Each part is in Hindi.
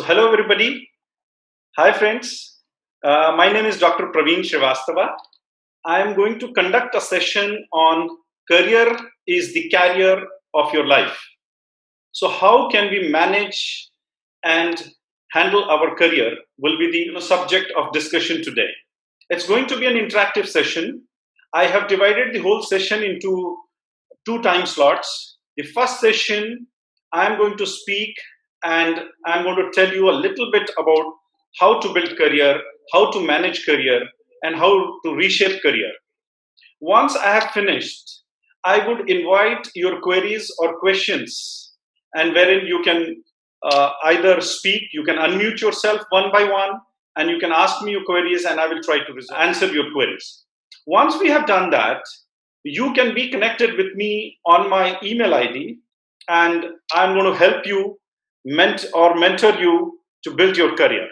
hello everybody. Hi friends. My name is Dr. Praveen Srivastava. I am going to conduct a session on career is the carrier of your life. So how can we manage and handle our career will be the subject of discussion today. It's going to be an interactive session. I have divided the whole session into 2 time slots. The first session, I'm going to speak and I'm going to tell you a little bit about how to build career, how to manage career, and how to reshape career. Once I have finished, I would invite your queries or questions, and wherein you can either speak, you can unmute yourself one by one, and you can ask me your queries, and I will try to answer your queries. Once we have done that, you can be connected with me on my email ID, and I'm going to help you mentor you to build your career.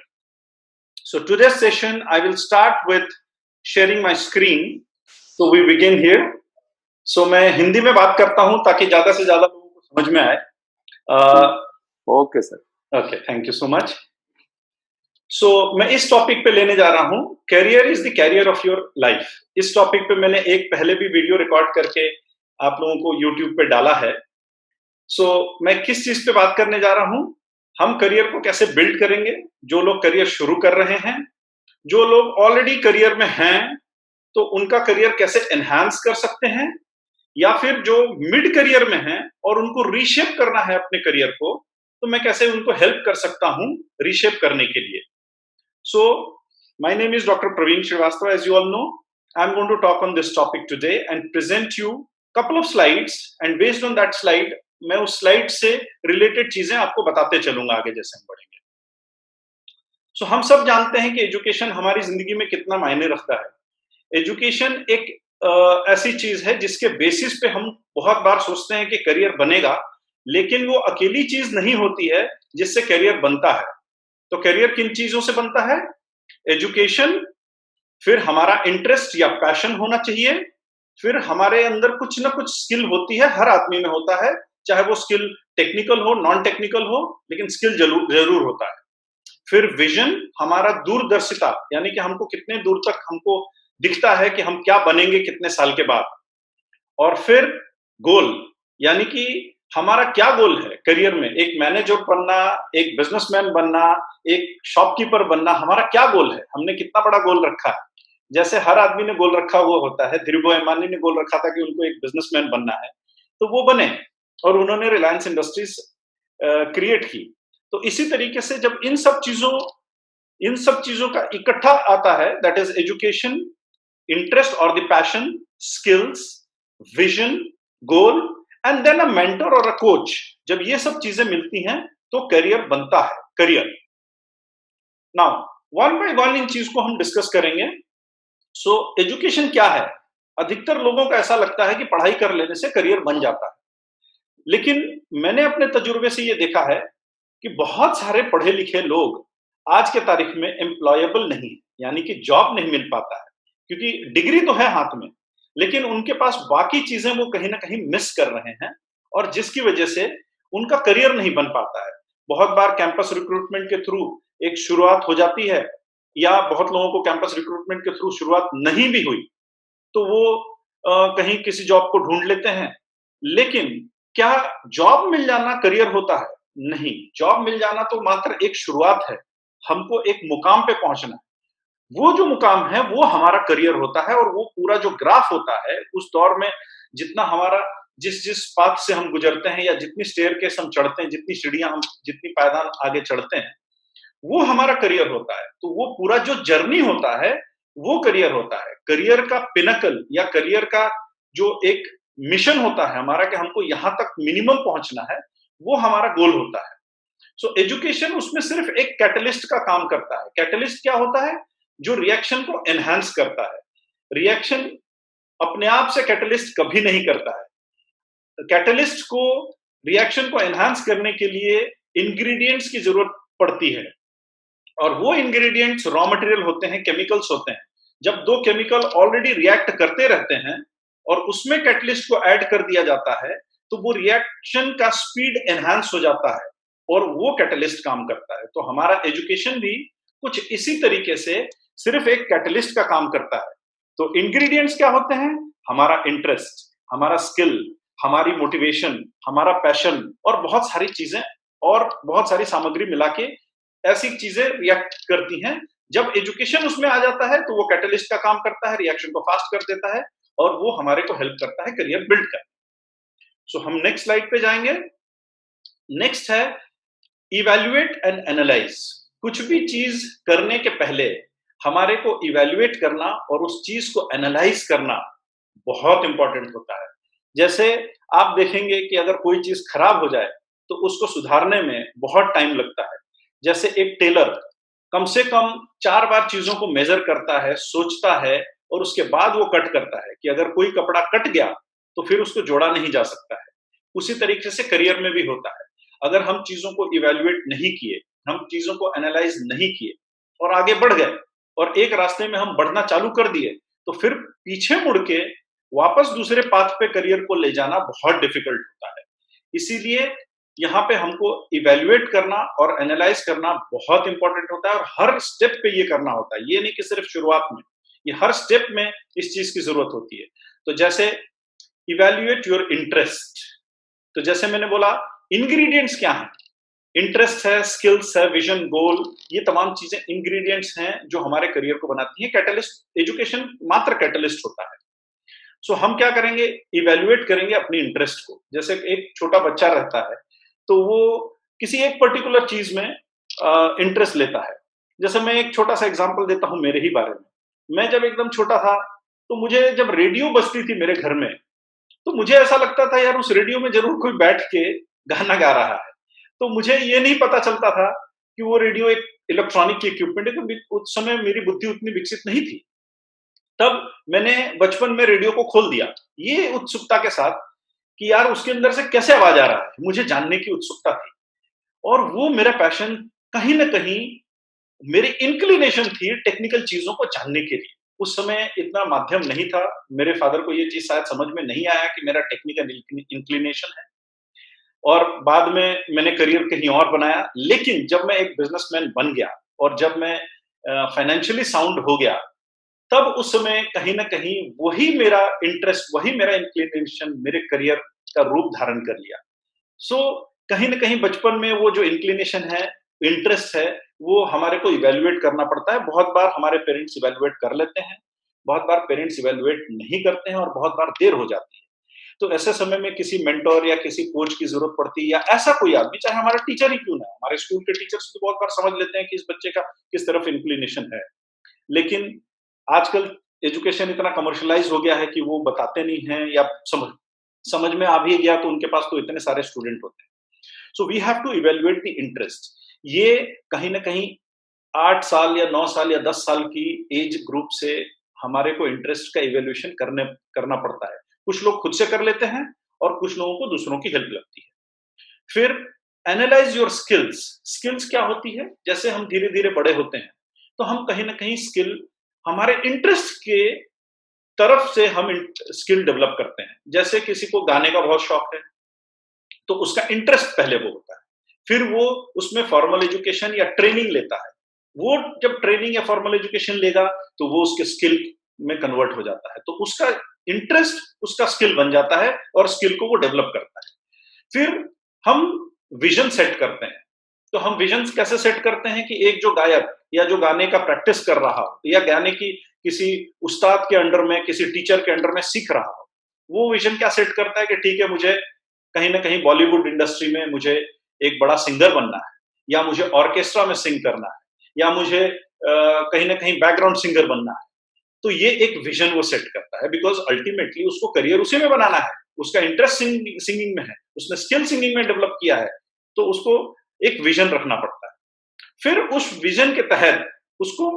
So today's session, I will start with sharing my screen. So we begin here. So मैं हिंदी में बात करता हूं ताकि ज्यादा से ज्यादा लोगों को समझ में आए. Okay sir. Okay, thank you so much. So मैं इस टॉपिक पे लेने जा रहा हूं, career is the career of your life. इस टॉपिक पे मैंने एक पहले भी वीडियो रिकॉर्ड करके आप लोगों को यूट्यूब पे डाला है. सो मैं किस चीज पे बात करने जा रहा हूं, हम करियर को कैसे बिल्ड करेंगे. जो लोग करियर शुरू कर रहे हैं, जो लोग ऑलरेडी करियर में हैं, तो उनका करियर कैसे एनहांस कर सकते हैं, या फिर जो मिड करियर में हैं और उनको रीशेप करना है अपने करियर को, तो मैं कैसे उनको हेल्प कर सकता हूं रीशेप करने के लिए. So my name is doctor Praveen Srivastava. As you all know, I am going to talk on this topic today and present you couple of slides, and based on that slide मैं उस स्लाइड से रिलेटेड चीजें आपको बताते चलूंगा आगे जैसे हम बढ़ेंगे. सो हम सब जानते हैं कि एजुकेशन हमारी जिंदगी में कितना मायने रखता है. एजुकेशन एक ऐसी चीज है जिसके बेसिस पे हम बहुत बार सोचते हैं कि करियर बनेगा, लेकिन वो अकेली चीज नहीं होती है जिससे करियर बनता है. तो करियर किन चीजों से बनता है? एजुकेशन, फिर हमारा इंटरेस्ट या पैशन होना चाहिए, फिर हमारे अंदर कुछ ना कुछ स्किल होती है, हर आदमी में होता है, चाहे वो स्किल टेक्निकल हो नॉन टेक्निकल हो, लेकिन स्किल जरूर होता है. फिर विजन, हमारा दूरदर्शिता, यानी कि हमको कितने दूर तक हमको दिखता है कि हम क्या बनेंगे कितने साल के बाद. और फिर गोल, यानी कि हमारा क्या गोल है करियर में. एक मैनेजर बनना, एक बिजनेसमैन बनना, एक शॉपकीपर बनना, हमारा क्या गोल है, हमने कितना बड़ा गोल रखा है. जैसे हर आदमी ने गोल रखा हुआ होता है. धीरूभाई अंबानी ने गोल रखा था कि उनको एक बिजनेसमैन बनना है, तो वो बने और उन्होंने रिलायंस इंडस्ट्रीज क्रिएट की. तो इसी तरीके से जब इन सब चीजों का इकट्ठा आता है, that is education, interest or the passion, skills, vision, goal, and then a mentor or a coach. जब ये सब चीजें मिलती हैं तो करियर बनता है. Career now one by one in चीज को हम डिस्कस करेंगे. सो एजुकेशन क्या है? अधिकतर लोगों को ऐसा लगता है कि पढ़ाई कर लेने से करियर बन जाता है, लेकिन मैंने अपने तजुर्बे से ये देखा है कि बहुत सारे पढ़े लिखे लोग आज के तारीख में एम्प्लॉयबल नहीं, यानी कि जॉब नहीं मिल पाता है, क्योंकि डिग्री तो है हाथ में, लेकिन उनके पास बाकी चीजें वो कहीं ना कहीं मिस कर रहे हैं, और जिसकी वजह से उनका करियर नहीं बन पाता है. बहुत बार कैंपस रिक्रूटमेंट के थ्रू एक शुरुआत हो जाती है, या बहुत लोगों को कैंपस रिक्रूटमेंट के थ्रू शुरुआत नहीं भी हुई तो वो कहीं किसी जॉब को ढूंढ लेते हैं. लेकिन क्या जॉब मिल जाना करियर होता है? नहीं. जॉब मिल जाना तो मात्र एक शुरुआत है. हमको एक मुकाम पे पहुंचना है. वो जो मुकाम है वो हमारा करियर होता है, और वो पूरा जो ग्राफ होता है उस दौर में जितना हमारा जिस पाथ से हम गुजरते हैं, या जितनी स्टेयरकेस हम चढ़ते हैं, जितनी सीढ़ियां हम जितनी पायदान आगे चढ़ते हैं, वो हमारा करियर होता है. तो वो पूरा जो जर्नी होता है वो करियर होता है. करियर का पिनकल या करियर का जो एक मिशन होता है हमारा कि हमको यहां तक मिनिमम पहुंचना है, वो हमारा गोल होता है. सो एजुकेशन उसमें सिर्फ एक कैटलिस्ट का काम करता है. कैटलिस्ट क्या होता है? जो रिएक्शन को एनहांस करता है. रिएक्शन अपने आप से कैटलिस्ट कभी नहीं करता है. कैटलिस्ट को रिएक्शन को एनहांस करने के लिए इंग्रेडिएंट्स की जरूरत पड़ती है, और वो इंग्रेडिएंट्स रॉ मटेरियल होते हैं, केमिकल्स होते हैं. जब दो केमिकल ऑलरेडी रिएक्ट करते रहते हैं और उसमें कैटलिस्ट को ऐड कर दिया जाता है, तो वो रिएक्शन का स्पीड एनहांस हो जाता है. और वो कैटलिस्ट काम करता है। तो हमारा एजुकेशन भी कुछ इसी तरीके से सिर्फ एक कैटलिस्ट का काम करता है। तो इंग्रेडिएंट्स क्या होते हैं? हमारा इंटरेस्ट, हमारा स्किल, हमारी मोटिवेशन, हमारा पैशन और बहुत सारी चीजें और बहुत सारी सामग्री मिला के ऐसी चीजें रिएक्ट करती हैं। जब एजुकेशन उसमें आ जाता है तो वो कैटलिस्ट का काम करता है, रिएक्शन को फास्ट कर देता है और वो हमारे को हेल्प करता है करियर बिल्ड करने। सो हम नेक्स्ट स्लाइड पे जाएंगे। नेक्स्ट है इवैल्यूएट एंड एनालाइज। कुछ भी चीज करने के पहले हमारे को इवैल्यूएट करना और उस चीज को एनालाइज करना बहुत इंपॉर्टेंट होता है। जैसे आप देखेंगे कि अगर कोई चीज खराब हो जाए तो उसको सुधारने में बहुत टाइम लगता है। जैसे एक टेलर कम से कम 4 बार चीजों को मेजर करता है, सोचता है और उसके बाद वो कट करता है कि अगर कोई कपड़ा कट गया तो फिर उसको जोड़ा नहीं जा सकता है। उसी तरीके से करियर में भी होता है। अगर हम चीजों को इवैल्यूएट नहीं किए, हम चीजों को एनालाइज नहीं किए और आगे बढ़ गए और एक रास्ते में हम बढ़ना चालू कर दिए, तो फिर पीछे मुड़ के वापस दूसरे पाथ पे करियर को ले जाना बहुत डिफिकल्ट होता है। इसीलिए यहाँ पे हमको इवैल्यूएट करना और एनालाइज करना बहुत इंपॉर्टेंट होता है और हर स्टेप पे ये करना होता है। ये नहीं कि सिर्फ शुरुआत में, ये हर स्टेप में इस चीज की जरूरत होती है। तो जैसे इवैल्यूएट योर इंटरेस्ट। तो जैसे मैंने बोला, इंग्रेडिएंट्स क्या हैं? इंटरेस्ट है, स्किल्स है, विजन, गोल, ये तमाम चीजें इंग्रेडिएंट्स हैं जो हमारे करियर को बनाती हैं। कैटलिस्ट, एजुकेशन मात्र कैटलिस्ट होता है। सो हम क्या करेंगे? इवैल्यूएट करेंगे अपनी इंटरेस्ट को। जैसे एक छोटा बच्चा रहता है तो वो किसी एक पर्टिकुलर चीज में इंटरेस्ट लेता है। जैसे मैं एक छोटा सा एग्जांपल देता हूं मेरे ही बारे में। मैं जब एकदम छोटा था तो मुझे जब रेडियो बजती थी मेरे घर में, तो मुझे ऐसा लगता था यार उस रेडियो में जरूर कोई बैठ के गाना गा रहा है। तो मुझे ये नहीं पता चलता था कि वो रेडियो एक इलेक्ट्रॉनिक की इक्विपमेंट है, क्योंकि उस समय मेरी बुद्धि उतनी विकसित नहीं थी। तब मैंने बचपन में रेडियो को खोल दिया, ये उत्सुकता के साथ कि यार उसके अंदर से कैसे आवाज आ रहा है, मुझे जानने की उत्सुकता थी। और वो मेरा पैशन कहीं ना कहीं, मेरी इंक्लिनेशन थी टेक्निकल चीजों को जानने के लिए। उस समय इतना माध्यम नहीं था, मेरे फादर को ये चीज शायद समझ में नहीं आया कि मेरा टेक्निकल इंक्लिनेशन है, और बाद में मैंने करियर कहीं और बनाया। लेकिन जब मैं एक बिजनेसमैन बन गया और जब मैं फाइनेंशियली साउंड हो गया, तब उस समय कहीं ना कहीं वही मेरा इंटरेस्ट, वही मेरा इंक्लिनेशन मेरे करियर का रूप धारण कर लिया। सो कहीं ना कहीं बचपन में वो जो इंक्लिनेशन है, इंटरेस्ट है, वो हमारे को इवैल्यूएट करना पड़ता है। बहुत बार हमारे पेरेंट्स इवैल्यूएट कर लेते हैं, बहुत बार पेरेंट्स इवैल्यूएट नहीं करते हैं और बहुत बार देर हो जाती है। तो ऐसे समय में किसी मेंटर या किसी कोच की जरूरत पड़ती है, या ऐसा कोई आदमी, चाहे हमारा टीचर ही क्यों ना, हमारे स्कूल के टीचर्स भी बहुत बार समझ लेते हैं कि इस बच्चे का किस तरफ इंक्लिनेशन है। लेकिन आजकल एजुकेशन इतना कमर्शियलाइज हो गया है कि वो बताते नहीं हैं, या समझ समझ में आ भी गया तो उनके पास तो इतने सारे स्टूडेंट होते हैं। So we have to evaluate the interest. ये कहीं ना कहीं 8 साल या 9 साल या 10 साल की एज ग्रुप से हमारे को इंटरेस्ट का इवैल्यूएशन करना पड़ता है। कुछ लोग खुद से कर लेते हैं और कुछ लोगों को दूसरों की हेल्प लगती है। फिर एनालाइज योर स्किल्स। स्किल्स क्या होती है? जैसे हम धीरे धीरे बड़े होते हैं तो हम कहीं ना कहीं स्किल, हमारे इंटरेस्ट के तरफ से हम स्किल डेवलप करते हैं। जैसे किसी को गाने का बहुत शौक है तो उसका इंटरेस्ट पहले वो होता है, फिर वो उसमें फॉर्मल एजुकेशन या ट्रेनिंग लेता है। वो जब ट्रेनिंग या फॉर्मल एजुकेशन लेगा तो वो उसके स्किल में कन्वर्ट हो जाता है, तो उसका इंटरेस्ट उसका स्किल बन जाता है और स्किल को वो डेवलप करता है। फिर हम विजन सेट करते हैं। तो हम विजन कैसे सेट करते हैं कि एक जो गायक या जो गाने का प्रैक्टिस कर रहा हो या गाने की किसी उस्ताद के अंडर में, किसी टीचर के अंडर में सीख रहा हो, वो विजन क्या सेट करता है कि ठीक है, मुझे कहीं ना कहीं बॉलीवुड इंडस्ट्री में मुझे एक बड़ा सिंगर बनना है, या मुझे ऑर्केस्ट्रा में सिंग करना है, या मुझे कहीं ना कहीं बैकग्राउंड सिंगर बनना है। तो ये एक विजन वो सेट करता है, बिकॉज अल्टीमेटली उसको करियर उसी में बनाना है। उसका इंटरेस्ट सिंगिंग में है, उसने स्किल सिंगिंग में डेवलप किया है, तो उसको एक विजन रखना पड़ता है। फिर उस विजन के तहत उसको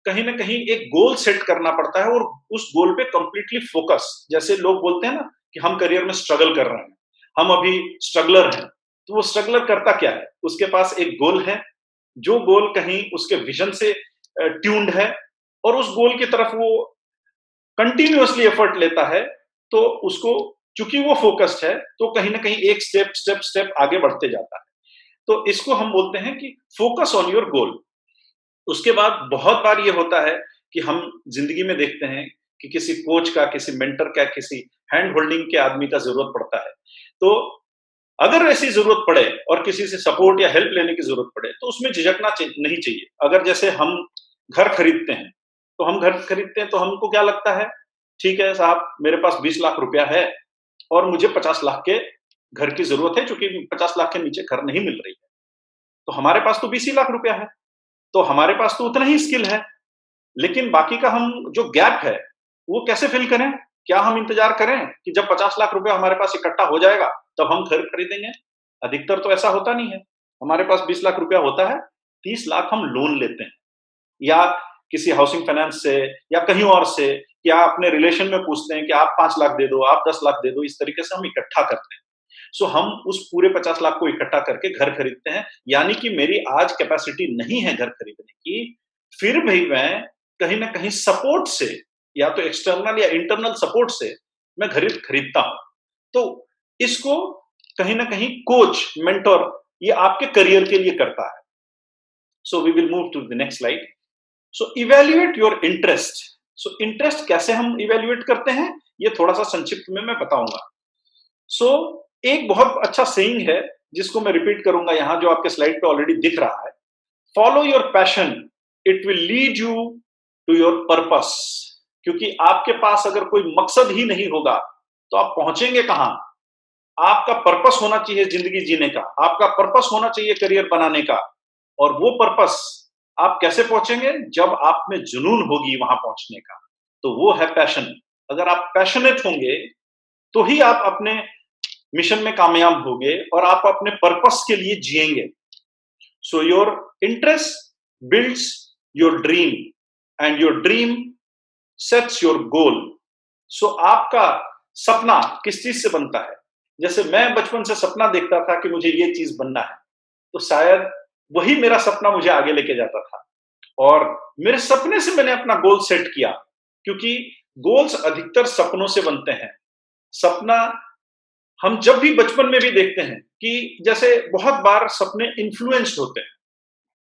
कहीं ना कहीं एक गोल सेट करना पड़ता है और उस गोल पे कंप्लीटली फोकस। जैसे लोग बोलते हैं ना कि हम करियर में स्ट्रगल कर रहे हैं, हम अभी स्ट्रगलर हैं, तो वो स्ट्रगलर करता क्या है? उसके पास एक गोल है, जो गोल कहीं उसके विजन से ट्यून्ड है, और उस गोल की तरफ वो कंटिन्यूअसली एफर्ट लेता है। तो उसको, चूंकि वो फोकस्ड है, तो कहीं ना कहीं एक स्टेप स्टेप स्टेप आगे बढ़ते जाता है। तो इसको हम बोलते हैं कि फोकस ऑन योर गोल। उसके बाद बहुत बार ये होता है कि हम जिंदगी में देखते हैं कि किसी कोच का, किसी मेंटर का, किसी हैंड होल्डिंग के आदमी का जरूरत पड़ता है। तो अगर ऐसी जरूरत पड़े और किसी से सपोर्ट या हेल्प लेने की जरूरत पड़े तो उसमें झिझकना नहीं चाहिए। अगर जैसे हम घर खरीदते हैं, तो हम घर खरीदते हैं तो हमको क्या लगता है, ठीक है साहब, मेरे पास 20 लाख रुपया है और मुझे 50 लाख के घर की जरूरत है, क्योंकि 50 लाख के नीचे घर नहीं मिल रही है। तो हमारे पास तो 20 ही लाख रुपया है, तो हमारे पास तो उतना ही स्किल है। लेकिन बाकी का हम जो गैप है, वो कैसे फिल करें? क्या हम इंतजार करें कि जब 50 लाख रुपया हमारे पास इकट्ठा हो जाएगा, तब हम घर खरीदेंगे? अधिकतर तो ऐसा होता नहीं है। हमारे पास 20 लाख रुपया होता है, 30 लाख हम लोन लेते हैं, या किसी हाउसिंग फाइनेंस से या कहीं और से, या अपने रिलेशन में पूछते हैं कि आप 5 लाख दे दो, आप 10 लाख दे दो, इस तरीके से हम इकट्ठा करते हैं। सो हम उस पूरे 50 लाख को इकट्ठा करके घर खरीदते हैं। यानी कि मेरी आज कैपेसिटी नहीं है घर खरीदने की, फिर भी मैं कहीं न कहीं सपोर्ट से, या तो एक्सटर्नल या इंटरनल सपोर्ट से मैं खरीदता हूँ। तो इसको कहीं न कहीं कोच, मेंटर ये आपके करियर के लिए करता है। So we will move to the next slide. So evaluate your interest. So interest कैसे हम इवैल्यूएट करते हैं, ये थोड़ा-सा संक्षिप्त में मैं बताऊँगा। सो एक बहुत अच्छा सेइंग है जिसको मैं रिपीट करूंगा यहां, जो आपके स्लाइड पे ऑलरेडी दिख रहा है। Follow your passion, it will lead you to your purpose. क्योंकि आपके पास अगर कोई मकसद ही नहीं होगा तो आप पहुंचेंगे कहां? आपका पर्पस होना चाहिए जिंदगी जीने का, आपका पर्पस होना चाहिए करियर बनाने का। और वो पर्पस आप कैसे पहुंचेंगे? जब आप में जुनून होगी वहां पहुंचने का, तो वो है पैशन। अगर आप पैशनेट होंगे तो ही आप अपने मिशन में कामयाब होंगे और आप अपने पर्पस के लिए जिएंगे। So your interest builds your dream and your dream sets your goal. So आपका सपना किस चीज से बनता है? जैसे मैं बचपन से सपना देखता था कि मुझे ये चीज बनना है, तो शायद वही मेरा सपना मुझे आगे लेके जाता था, और मेरे सपने से मैंने अपना गोल सेट किया। क्योंकि गोल्स अधिकतर सपनों से बनते हैं। सपना हम जब भी बचपन में भी देखते हैं कि जैसे बहुत बार सपने इन्फ्लुएंस्ड होते हैं।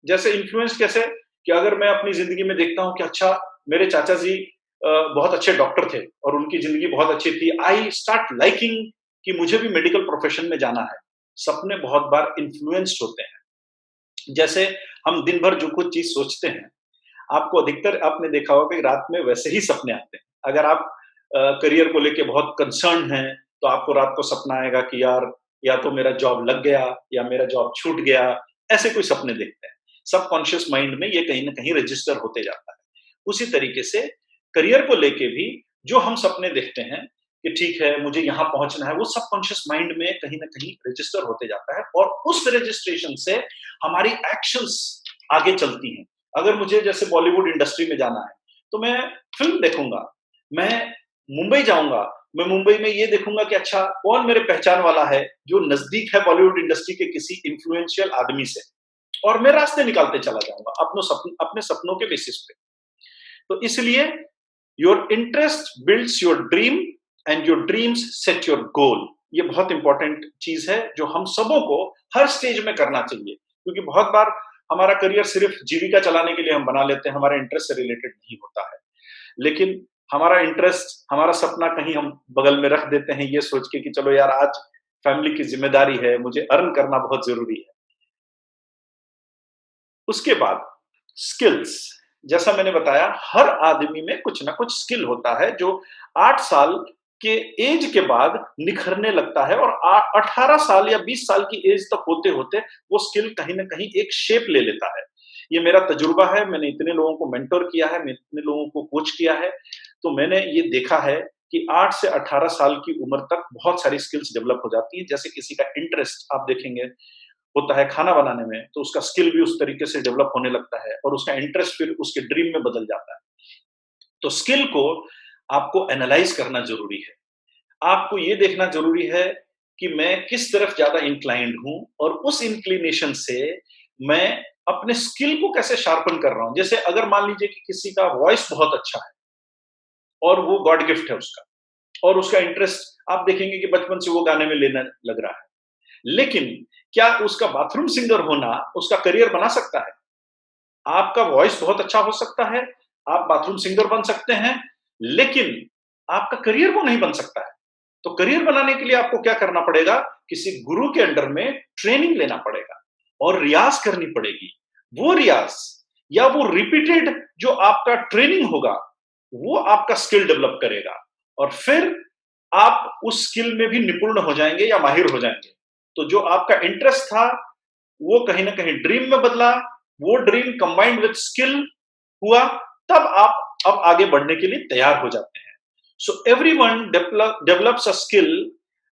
जैसे इन्फ्लुएंस कैसे? कि अगर मैं अपनी जिंदगी में देखता हूं कि अच्छा, मेरे चाचा जी बहुत अच्छे डॉक्टर थे और उनकी जिंदगी बहुत अच्छी थी, आई स्टार्ट लाइकिंग कि मुझे भी मेडिकल प्रोफेशन में जाना है। सपने बहुत बार इन्फ्लुएंस्ड होते हैं। जैसे हम दिन भर जो कुछ चीज सोचते हैं, आपको अधिकतर आपने देखा होगा कि रात में वैसे ही सपने आते हैं। अगर आप करियर को लेके बहुत कंसर्न हैं, तो आपको रात को सपना आएगा कि यार, या तो मेरा जॉब लग गया या मेरा जॉब छूट गया, ऐसे कोई सपने देखते हैं। सबकॉन्शियस माइंड में ये कहीं ना कहीं रजिस्टर होते जाता है। उसी तरीके से करियर को लेके भी जो हम सपने देखते हैं कि ठीक है मुझे यहाँ पहुंचना है, वो सबकॉन्शियस माइंड में कहीं ना कहीं रजिस्टर होते जाता है, और उस रजिस्ट्रेशन से हमारी एक्शंस आगे चलती हैं। अगर मुझे जैसे बॉलीवुड इंडस्ट्री में जाना है, तो मैं फिल्म देखूंगा, मैं मुंबई जाऊंगा, मैं मुंबई में ये देखूंगा कि अच्छा कौन मेरे पहचान वाला है जो नजदीक है बॉलीवुड इंडस्ट्री के किसी इन्फ्लुएंशियल आदमी से, और मैं रास्ते निकालते चला जाऊंगा अपने सपनों के बेसिस पे। तो इसलिए your interest builds your dream and your dreams set your goal. ये बहुत इंपॉर्टेंट चीज है जो हम सबों को हर स्टेज में करना चाहिए। क्योंकि बहुत बार हमारा करियर सिर्फ जीविका चलाने के लिए हम बना लेते हैं, हमारे इंटरेस्ट से रिलेटेड नहीं होता है। लेकिन हमारा इंटरेस्ट, हमारा सपना कहीं हम बगल में रख देते हैं, ये सोच के कि चलो यार आज फैमिली की जिम्मेदारी है, मुझे अर्न करना बहुत जरूरी है। उसके बाद स्किल्स, जैसा मैंने बताया हर आदमी में कुछ ना कुछ स्किल होता है जो 8 साल के एज के बाद निखरने लगता है, और 18 साल या 20 साल की एज तक होते होते वो स्किल कहीं ना कहीं एक शेप ले लेता है। ये मेरा तजुर्बा है, मैंने इतने लोगों को मेंटर किया है, मैंने इतने लोगों को कोच किया है, तो मैंने ये देखा है कि 8 से 18 साल की उम्र तक बहुत सारी स्किल्स डेवलप हो जाती है। जैसे किसी का इंटरेस्ट आप देखेंगे होता है खाना बनाने में, तो उसका स्किल भी उस तरीके से डेवलप होने लगता है, और उसका इंटरेस्ट फिर उसके ड्रीम में बदल जाता है। तो स्किल को आपको एनालाइज करना जरूरी है। आपको ये देखना जरूरी है कि मैं किस तरफ ज्यादा इंक्लाइंड हूं, और उस इंक्लिनेशन से मैं अपने स्किल को कैसे शार्पन कर रहा हूं। जैसे अगर मान लीजिए कि किसी का वॉइस बहुत अच्छा है और वो गॉड गिफ्ट है उसका, और उसका इंटरेस्ट आप देखेंगे कि बचपन से वो गाने में लेने लग रहा है, लेकिन क्या उसका बाथरूम सिंगर होना उसका करियर बना सकता है? आपका वॉइस बहुत अच्छा हो सकता है, आप बाथरूम सिंगर बन सकते हैं, लेकिन आपका करियर वो नहीं बन सकता है। तो करियर बनाने के लिए आपको क्या करना पड़ेगा? किसी गुरु के अंडर में ट्रेनिंग लेना पड़ेगा और रियाज़ करनी पड़ेगी। वो रियाज़ या वो रिपीटेड जो आपका ट्रेनिंग होगा, वो आपका स्किल डेवलप करेगा और फिर आप उस स्किल में भी निपुण हो जाएँगे या माहिर हो जाएँगे। तो जो आपका इंटरेस्ट था, वो कहीं न कहीं ड्रीम में बदला, वो ड्रीम कंबाइंड विद स्किल हुआ, तब आप अब आगे बढ़ने के लिए तैयार हो जाते हैं। So everyone develops a skill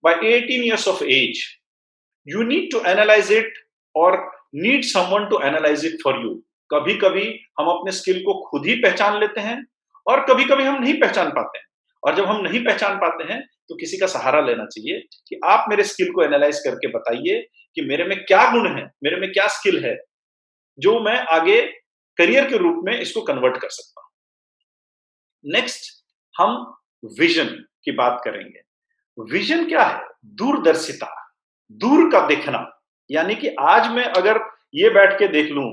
by 18 years of age. You need to analyze it or need someone to analyze it for you. कभी-कभी हम अपने स्किल को खुद ही पहचान लेते हैं और कभी-कभी हम नहीं पहचान पाते हैं। और जब हम नहीं पहचान पाते हैं, तो किसी का सहारा लेना चाहिए कि आप मेरे स्किल को एनालाइज करके बताइए कि मेरे में क्या गुण है, मेरे में क्या स्किल है, जो मैं आगे करियर के रूप में इसको कन्वर्ट कर सकता हूं। नेक्स्ट हम विजन की बात करेंगे। विजन क्या है? दूरदर्शिता, दूर का देखना। यानी कि आज मैं अगर ये बैठ के देख लूं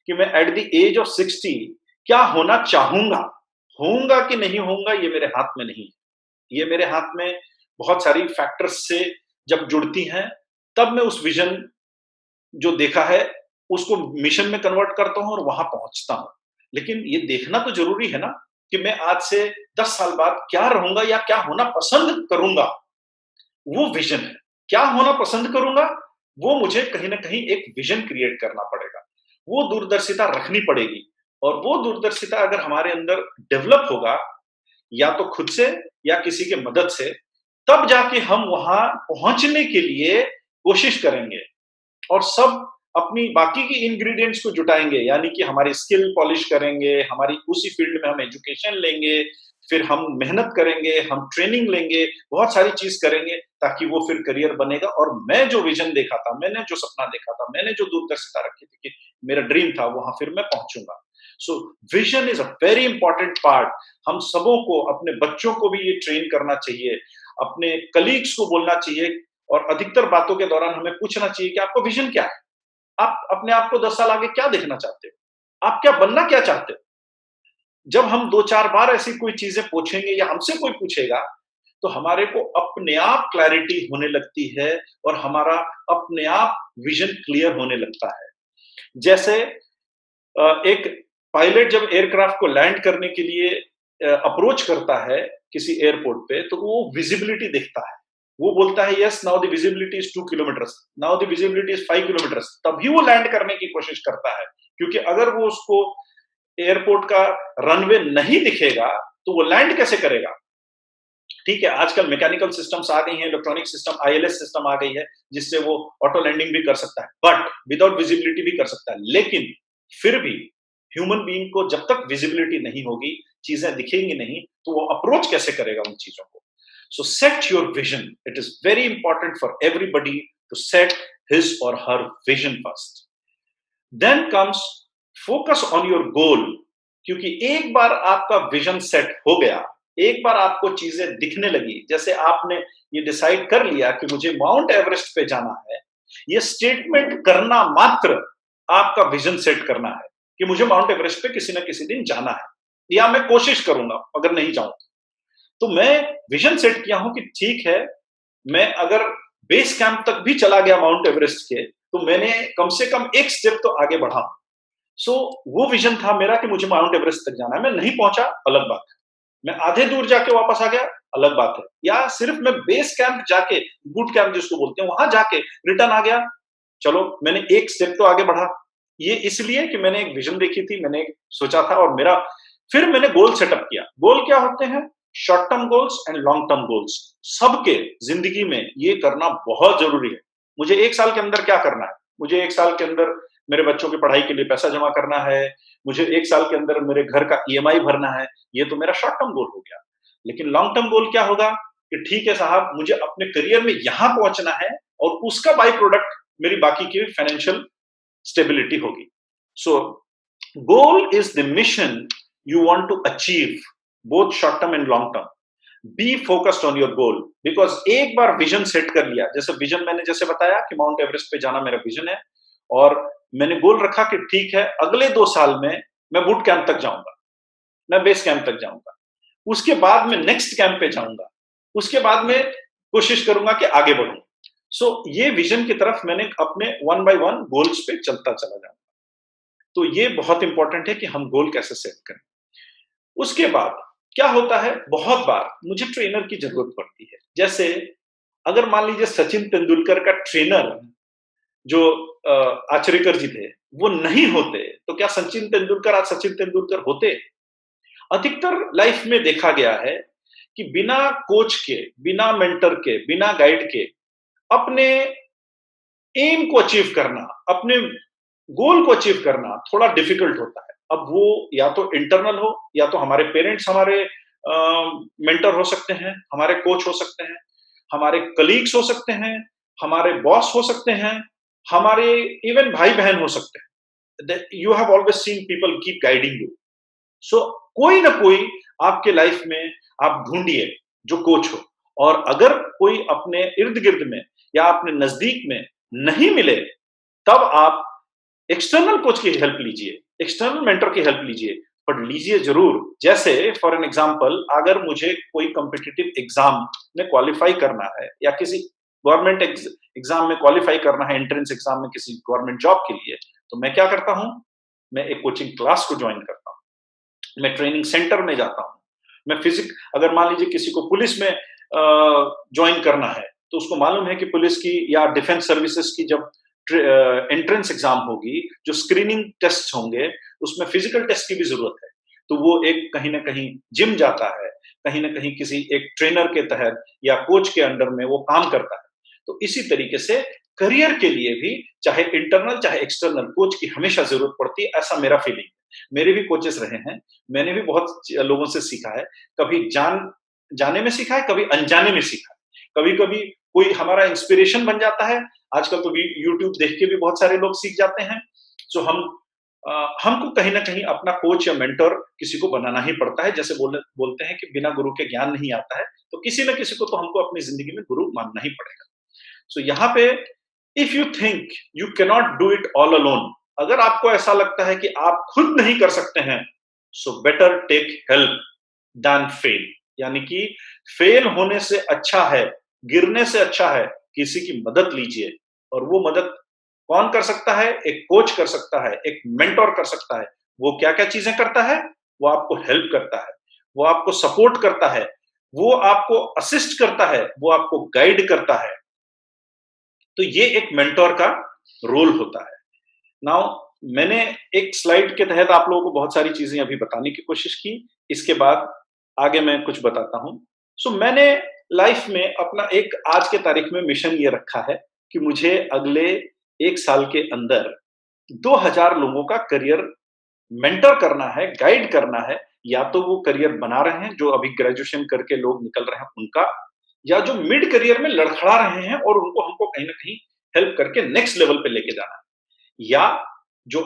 कि मैं एट द एज ऑफ 60 क्या होना चाहूंगा, होऊंगा कि नहीं होऊंगा ये मेरे हाथ में नहीं है। ये मेरे हाथ में बहुत सारी फैक्टर्स से जब जुड़ती हैं, तब मैं उस विजन जो देखा है उसको मिशन में कन्वर्ट करता हूं और वहां पहुंचता हूं। लेकिन ये देखना तो जरूरी है ना कि मैं आज से 10 साल बाद क्या रहूंगा या क्या होना पसंद करूंगा। वो विजन है। क्या होना पसंद करूंगा? वो मुझे कहीं न कहीं एक विजन क्रिएट करना पड़ेगा। वो दूरदर्शिता रखनी पड़ेगी और वो दूरदर्शिता अगर हमारे अंदर डेवलप होगा, या तो खुद से या किसी के मदद से, तब जाके हम वहां पहुंचने के लिए कोशिश करेंगे और सब अपनी बाकी की इंग्रेडिएंट्स को जुटाएंगे, यानी कि हमारी स्किल पॉलिश करेंगे, हमारी उसी फील्ड में हम एजुकेशन लेंगे, फिर हम मेहनत करेंगे, हम ट्रेनिंग लेंगे, बहुत सारी चीज करेंगे ताकि वो फिर करियर बनेगा। और मैं जो विजन देखा था, मैंने जो सपना देखा था, मैंने जो दूरदर्शिता रखी थी कि मेरा ड्रीम था, वहां फिर मैं पहुंचूंगा। So vision is a very important part. हम सबों को, अपने बच्चों को भी ये ट्रेन करना चाहिए, अपने कलीग्स को बोलना चाहिए और अधिकतर बातों के दौरान हमें पूछना चाहिए कि आपका विजन क्या है? आप अपने आप को 10 साल आगे क्या देखना चाहते हो? आप क्या बनना क्या चाहते हो? जब हम 2-4 बार ऐसी कोई चीजें पूछेंगे या हमसे कोई पूछेगा, तो हमारे को अपने आप क्लैरिटी होने लगती है और हमारा अपने आप विजन क्लियर होने लगता है। जैसे एक पायलट जब एयरक्राफ्ट को लैंड करने के लिए अप्रोच करता है किसी एयरपोर्ट पे, तो वो विजिबिलिटी देखता है। वो बोलता है yes now the visibility is 2 kilometres, now the visibility is 5 kilometres, तभी वो लैंड करने की कोशिश करता है। क्योंकि अगर वो उसको एयरपोर्ट का रनवे नहीं दिखेगा, तो वो लैंड कैसे करेगा? ठीक है, आजकल मैकेनिकल सिस्टम्स आ गई हैं, इलेक्ट्रॉनिक सिस्टम, आईएलएस सिस्टम आ गई है, जिससे वो ऑटो लैंडिंग भी कर सकता है, बट विदाउट विजिबिलिटी भी कर सकता है। लेकिन फिर भी ह्यूमन बीइंग को जब तक विजिबिलिटी नहीं होगी, चीजें दिखेंगी नहीं, तो वो अप्रोच कैसे करेगा उन चीजों को? So set your vision. It is very important for everybody to set his or her vision first. Then comes focus on your goal. क्योंकि एक बार आपका विजन सेट हो गया, एक बार आपको चीजें दिखने लगी, जैसे आपने ये डिसाइड कर लिया कि मुझे माउंट एवरेस्ट पे जाना है, ये स्टेटमेंट करना मात्र आपका विजन सेट करना है कि मुझे माउंट एवरेस्ट पे किसी ना किसी दिन जाना है, या मैं कोशिश करूंगा अगर नहीं जाऊं तो। मैं विजन सेट किया हूं कि ठीक है, मैं अगर बेस कैंप तक भी चला गया माउंट एवरेस्ट के, तो मैंने कम से कम एक स्टेप तो आगे बढ़ा। सो वो विजन था मेरा कि मुझे माउंट एवरेस्ट तक जाना है। मैं नहीं पहुंचा, अलग बात है। मैं आधे दूर जाके वापस आ गया, अलग बात है। या सिर्फ मैं बेस कैंप जाके, बूट कैंप जिसको बोलते हैं, वहां जाके रिटर्न आ गया, चलो मैंने एक स्टेप तो आगे बढ़ा। ये इसलिए कि मैंने एक विजन देखी थी, मैंने सोचा था और मेरा फिर मैंने गोल सेटअप किया। गोल क्या होते हैं? Short term goals and long term goals. सबके जिंदगी में ये करना बहुत जरूरी है। मुझे 1 साल के अंदर क्या करना है? मुझे 1 साल के अंदर मेरे बच्चों की पढ़ाई के लिए पैसा जमा करना है, मुझे 1 साल के अंदर मेरे घर का ईएमआई भरना है। ये तो मेरा शॉर्ट टर्म गोल हो गया। लेकिन लॉन्ग टर्म गोल क्या होगा कि ठीक है साहब, मुझे अपने करियर में यहां पहुंचना है और उसका बाई प्रोडक्ट मेरी बाकी की फाइनेंशियल स्टेबिलिटी होगी। So goal is the mission you want to achieve, both short term and long term. Be focused on your goal, because एक बार विजन सेट कर लिया, जैसे विजन मैंने जैसे बताया कि माउंट एवरेस्ट पे जाना मेरा विजन है, और मैंने गोल रखा कि ठीक है अगले 2 साल में मैं बूट कैंप तक जाऊंगा, मैं बेस कैंप तक जाऊंगा, उसके बाद मैं नेक्स्ट कैंप पे जाऊंगा, उसके बाद में कोशिश करूंगा कि आगे बढ़ूं। सो ये विजन की तरफ मैंने अपने 1 बाय 1 गोल्स पे चलता चला जाऊंगा। तो ये बहुत इंपॉर्टेंट है कि हम गोल कैसे सेट करें। उसके बाद क्या होता है, बहुत बार मुझे ट्रेनर की जरूरत पड़ती है। जैसे अगर मान लीजिए सचिन तेंदुलकर का ट्रेनर जो आचरेकर जी थे, वो नहीं होते तो क्या सचिन तेंदुलकर आज सचिन तेंदुलकर होते? अधिकतर लाइफ में देखा गया है कि बिना कोच के, बिना मेंटर के, बिना गाइड के अपने एम को अचीव करना, अपने गोल को अचीव करना थोड़ा डिफिकल्ट होता है। अब वो या तो इंटरनल हो, या तो हमारे पेरेंट्स हमारे मेंटर हो सकते हैं, हमारे कोच हो सकते हैं, हमारे कलीग्स हो सकते हैं, हमारे बॉस हो सकते हैं, हमारे इवन भाई बहन हो सकते हैं। You have always seen people keep guiding you. So कोई ना कोई आपके लाइफ में आप ढूंढिए जो कोच हो, और अगर कोई अपने इर्द गिर्द में या अपने नजदीक में नहीं मिले, तब आप एक्सटर्नल कोच की हेल्प लीजिए, एक्सटर्नल मेंटर की हेल्प लीजिए, पर लीजिए जरूर। जैसे फॉर एन एग्जांपल, अगर मुझे कोई कॉम्पिटिटिव एग्जाम में क्वालिफाई करना है, या किसी गवर्नमेंट एग्जाम में क्वालिफाई करना है, एंट्रेंस एग्जाम में किसी गवर्नमेंट जॉब के लिए, तो मैं क्या करता हूं, मैं एक कोचिंग क्लास को ज्वाइन करता हूं, मैं ट्रेनिंग सेंटर में जाता हूं, मैं फिजिक अगर मान लीजिए किसी को पुलिस में ज्वाइन करना है, तो उसको मालूम है कि पुलिस की या डिफेंस सर्विसेज की जब एंट्रेंस एग्जाम होगी, जो स्क्रीनिंग टेस्ट होंगे, उसमें फिजिकल टेस्ट की भी जरूरत है, तो वो एक कहीं ना कहीं जिम जाता है, कहीं ना कहीं किसी एक ट्रेनर के तहत या कोच के अंडर में वो काम करता है। तो इसी तरीके से करियर के लिए भी चाहे इंटरनल चाहे एक्सटर्नल कोच की हमेशा जरूरत पड़ती है, ऐसा मेरा फीलिंग है। मेरे भी कोचेस रहे हैं, मैंने भी बहुत लोगों से सीखा है, कभी जाने में सीखा है, कभी अनजाने में सीखा है, कभी कभी कोई हमारा इंस्पिरेशन बन जाता है। आजकल तो यूट्यूब देख के भी बहुत सारे लोग सीख जाते हैं। सो हमको कहीं ना कहीं अपना कोच या मेंटर किसी को बनाना ही पड़ता है। जैसे बोलते हैं कि बिना गुरु के ज्ञान नहीं आता है, तो किसी न किसी को तो हमको अपनी जिंदगी में गुरु मानना ही पड़ेगा। सो यहाँ पे if you think you cannot do it all alone, अगर आपको ऐसा लगता है कि आप खुद नहीं कर सकते हैं, so better take help than fail. यानी कि फेल होने से अच्छा है, गिरने से अच्छा है, किसी की मदद लीजिए। और वो मदद कौन कर सकता है? एक कोच कर सकता है, एक मेंटर कर सकता है। वो क्या क्या चीजें करता है? वो आपको हेल्प करता है, वो आपको सपोर्ट करता है, वो आपको असिस्ट करता है, वो आपको गाइड करता है। तो ये एक मेंटर का रोल होता है। नाउ मैंने एक स्लाइड के तहत आप लोगों को बहुत सारी चीजें अभी बताने की कोशिश की, इसके बाद आगे मैं कुछ बताता हूं। सो मैंने लाइफ में अपना एक आज के तारीख में मिशन ये रखा है कि मुझे अगले 1 साल के अंदर 2000 लोगों का करियर मेंटर करना है, गाइड करना है। या तो वो करियर बना रहे हैं, जो अभी ग्रेजुएशन करके लोग निकल रहे हैं उनका, या जो मिड करियर में लड़खड़ा रहे हैं और उनको हमको कहीं ना कहीं हेल्प करके नेक्स्ट लेवल पे लेके जाना है, या जो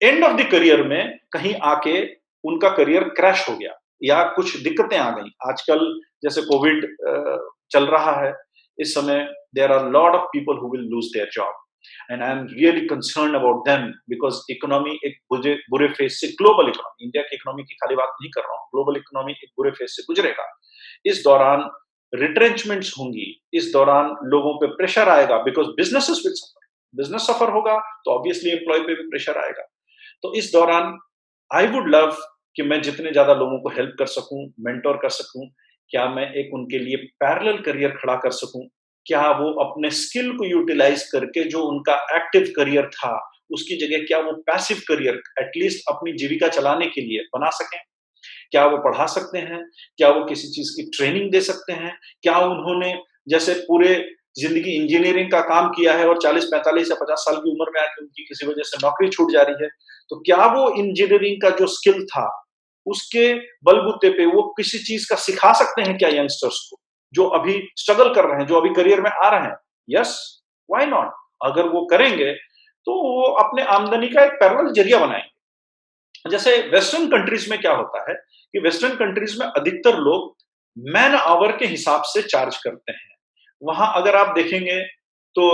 एंड ऑफ द करियर में कहीं आके उनका करियर क्रैश हो गया या कुछ दिक्कतें आ गई। आजकल जैसे कोविड चल रहा है, इस समय there are lot of people who will lose their job, and I am really concern about them, because economy एक बुरे फेज से, ग्लोबल इकोनॉमी, इंडिया की इकोनॉमी की खाली बात नहीं कर रहा हूँ, ग्लोबल इकोनॉमी एक बुरे फेज से गुजरेगा। इस दौरान रिट्रेंचमेंट्स होंगी, इस दौरान लोगों पे प्रेशर आएगा, because businesses will suffer, business suffer होगा तो ऑब्वियसली एम्प्लॉय पे भी प्रेशर आएगा। तो इस दौरान आई वुड लव कि मैं जितने ज्यादा लोगों को हेल्प कर सकूं, मेंटोर कर सकूं, क्या मैं एक उनके लिए पैरेलल करियर खड़ा कर सकूं, क्या वो अपने स्किल को यूटिलाइज करके जो उनका एक्टिव करियर था उसकी जगह क्या वो पैसिव करियर एटलीस्ट अपनी जीविका चलाने के लिए बना सकें। क्या वो पढ़ा सकते हैं, क्या वो किसी चीज की ट्रेनिंग दे सकते हैं, क्या उन्होंने जैसे पूरे जिंदगी इंजीनियरिंग का काम किया है और 40-45 या 50 साल की उम्र में आके उनकी किसी वजह से नौकरी छूट जा रही है, तो क्या वो इंजीनियरिंग का जो स्किल था उसके बलबूते पे वो किसी चीज का सिखा सकते हैं क्या यंगस्टर्स को जो अभी स्ट्रगल कर रहे हैं, जो अभी करियर में आ रहे हैं? Yes, why not. अगर वो करेंगे तो वो अपने आमदनी का एक पैरेलल जरिया बनाएंगे। जैसे वेस्टर्न कंट्रीज में क्या होता है कि वेस्टर्न कंट्रीज में अधिकतर लोग मैन आवर के हिसाब से चार्ज करते हैं। वहां अगर आप देखेंगे तो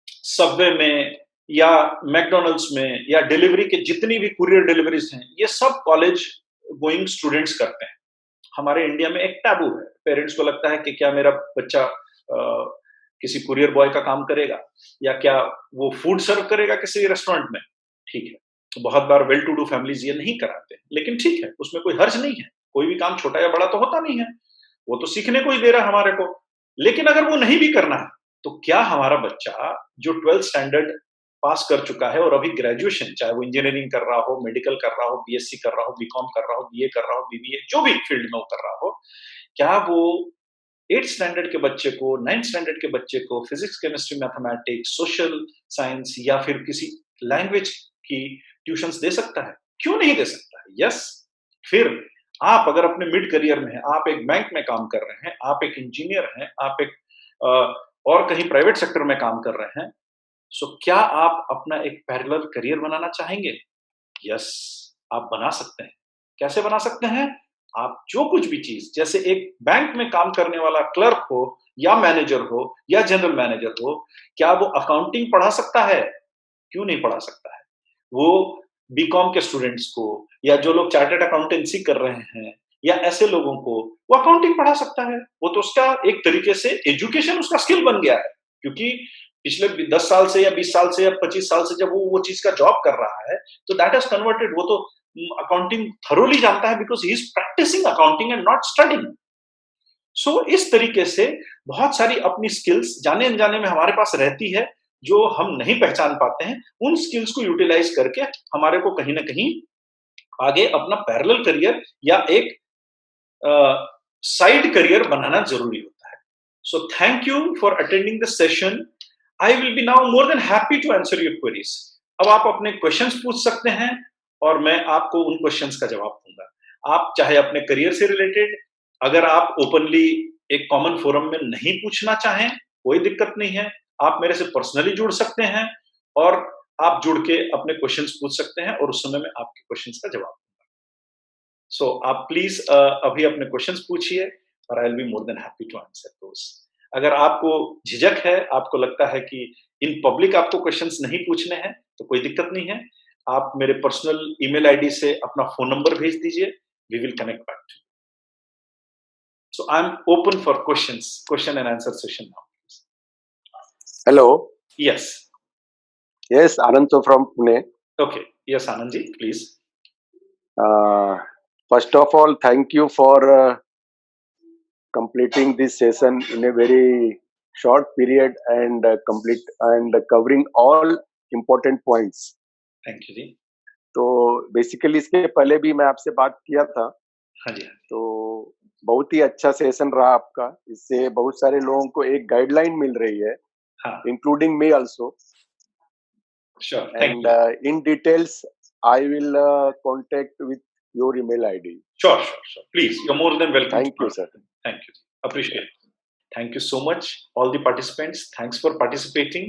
सबवे में या मैकडॉनल्ड्स में या डिलीवरी के जितनी भी कुरियर डिलीवरीज हैं, ये सब कॉलेज गोइंग स्टूडेंट्स करते हैं। हमारे इंडिया में एक टैबू है, पेरेंट्स को लगता है कि क्या मेरा बच्चा किसी कुरियर बॉय का काम करेगा या क्या वो फूड सर्व करेगा किसी रेस्टोरेंट में। ठीक है, बहुत बार वेल टू डू फैमिलीज ये नहीं कराते, लेकिन ठीक है, उसमें कोई हर्ज नहीं है। कोई भी काम छोटा या बड़ा तो होता नहीं है, वो तो सीखने को ही दे रहा है हमारे को। लेकिन अगर वो नहीं भी करना है, तो क्या हमारा बच्चा जो 12th स्टैंडर्ड पास कर चुका है और अभी ग्रेजुएशन, चाहे वो इंजीनियरिंग कर रहा हो, मेडिकल कर रहा हो, बीएससी कर रहा हो, बीकॉम कर रहा हो, बीए कर रहा हो, बीबीए, जो भी फील्ड में वो कर रहा हो, क्या वो 8th स्टैंडर्ड के बच्चे को, 9th स्टैंडर्ड के बच्चे को physics, chemistry, mathematics, social science या फिर किसी लैंग्वेज की ट्यूशंस दे सकता है? क्यों नहीं दे सकता है? यस। फिर आप अगर अपने मिड करियर में हैं, आप एक बैंक में काम कर रहे हैं, आप एक इंजीनियर हैं, आप एक और कहीं प्राइवेट सेक्टर में काम कर रहे हैं, सो क्या आप अपना एक पैरेलल करियर बनाना चाहेंगे? यस, आप बना सकते हैं। कैसे बना सकते हैं? आप जो कुछ भी चीज, जैसे एक बैंक में काम करने वाला क्लर्क हो या मैनेजर हो या जनरल मैनेजर हो, क्या वो अकाउंटिंग पढ़ा सकता है? क्यों नहीं पढ़ा सकता है? वो बीकॉम के स्टूडेंट्स को या जो लोग चार्टर्ड अकाउंटेंसी कर रहे हैं या ऐसे लोगों को वो अकाउंटिंग पढ़ा सकता है। वो तो उसका एक तरीके से एजुकेशन, उसका स्किल बन गया है, क्योंकि पिछले 10 साल से या 20 साल से या 25 साल से जब वो चीज का जॉब कर रहा है, तो दैट इज कन्वर्टेड। वो तो अकाउंटिंग थरोली जानता है, because he is practicing accounting and not studying. So इस तरीके से बहुत सारी अपनी स्किल्स जाने अनजाने में हमारे पास रहती है, जो हम नहीं पहचान पाते हैं। उन स्किल्स को यूटिलाइज करके हमारे को कहीं ना कहीं आगे अपना पैरेलल करियर या एक साइड करियर बनाना जरूरी होता है। So thank you for attending the session. I will be now more than happy to answer your queries. अब आप अपने क्वेश्चंस पूछ सकते हैं और मैं आपको उन क्वेश्चंस का जवाब दूंगा। आप चाहे अपने करियर से रिलेटेड, अगर आप ओपनली एक कॉमन फोरम में नहीं पूछना चाहें, कोई दिक्कत नहीं है। आप मेरे से पर्सनली जुड़ सकते हैं और आप जुड़ के अपने क्वेश्चंस पूछ सकते हैं और उस समय में आपके क्वेश्चंस का जवाब दूंगा। सो आप प्लीज अभी अपने क्वेश्चंस पूछिए और I will be more than happy to answer those. अगर आपको झिझक है, आपको लगता है कि इन पब्लिक आपको क्वेश्चंस नहीं पूछने हैं, तो कोई दिक्कत नहीं है। आप मेरे पर्सनल ईमेल आईडी से अपना फोन नंबर भेज दीजिए, we will connect back to you. So I am open for question and answer session now. Hello. Yes. Yes, Anand from Pune. Okay. Yes, Anandji, please. First of all, thank you for completing this session in a very short period and complete and covering all important points. Thank you जी। तो बेसिकली इसके पहले भी मैं आपसे बात किया था। हाँ जी। तो बहुत ही अच्छा सेशन रहा आपका। इससे बहुत सारे लोगों को एक गाइडलाइन मिल रही है, including me also. Sure. Thank you. And in details, I will contact with your email ID. Sure. Please, you're more than welcome. Thank you, sir. Thank you. Appreciate it. Thank you so much, all the participants. Thanks for participating,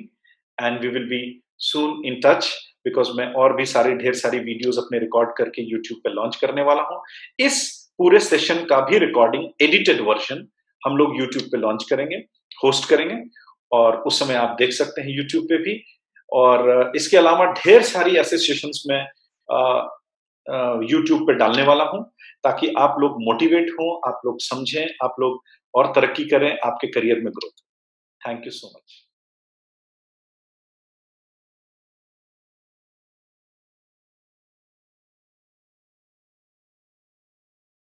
and we will be soon in touch because मैं और भी ढेर सारी वीडियोस अपने रिकॉर्ड करके YouTube पे लॉन्च करने वाला हूँ। इस पूरे सेशन का भी रिकॉर्डिंग एडिटेड वर्जन हम लोग YouTube पे लॉन्च करेंगे, होस्ट करेंगे, और उस समय आप देख सकते हैं YouTube पे भी। और इसके अलावा ढेर सारी ऐसे सेशंस में YouTube पे डालने वाला हूं, ताकि आप लोग मोटिवेट हों, आप लोग समझें, आप लोग और तरक्की करें, आपके करियर में growth. Thank you so much.